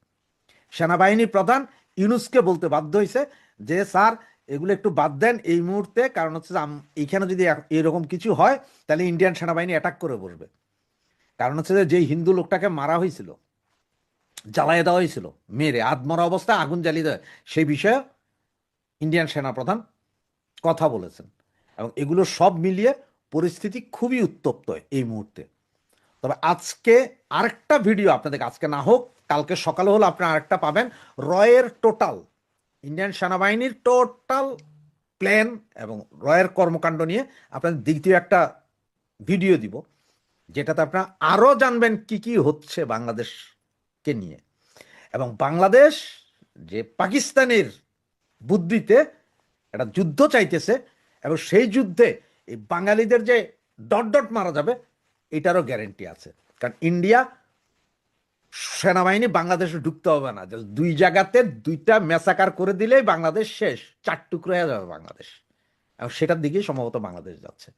সেনাবাহিনী প্রধান ইউনুসকে বলতে বাধ্য হয়েছে যে স্যার এগুলো একটু বাদ দেন এই মুহূর্তে, কারণ হচ্ছে যে এইখানে যদি এরকম কিছু হয় তাহলে ইন্ডিয়ান সেনাবাহিনী অ্যাটাক করে বসবে। কারণ হচ্ছে যে যেই হিন্দু লোকটাকে মারা হয়েছিল, জ্বালায় দেওয়া হয়েছিল, মেরে আধমরা অবস্থায় আগুন জ্বালিয়ে দেয়, সেই বিষয়ে ইন্ডিয়ান সেনাপ্রধান কথা বলেছেন। এবং এগুলো সব মিলিয়ে পরিস্থিতি খুবই উত্তপ্ত এই মুহূর্তে। তবে আজকে আরেকটা ভিডিও আপনাদের, আজকে না হোক কালকে সকালে হলে আপনারা আরেকটা পাবেন, রয়ের টোটাল, ইন্ডিয়ান সেনাবাহিনীর টোটাল প্ল্যান এবং রয়ের কর্মকাণ্ড নিয়ে আপনাদের দ্বিতীয় একটা ভিডিও দিব, যেটাতে আপনারা আরও জানবেন কি কি হচ্ছে বাংলাদেশকে নিয়ে। এবং বাংলাদেশ যে পাকিস্তানের বুদ্ধিতে একটা যুদ্ধ চাইতেছে, এবং সেই যুদ্ধে এই বাঙালিদের যে ডট ডট মারা যাবে এটারও গ্যারেন্টি আছে। কারণ ইন্ডিয়া সেনাবাহিনী বাংলাদেশে ঢুকতে হবে না, 2 জায়গাতে 2টা ম্যাসাকার করে দিলেই বাংলাদেশ শেষ, 4 টুকরো হয়ে যাবে বাংলাদেশ। এবং সেটার দিকেই সম্ভবত বাংলাদেশ যাচ্ছে।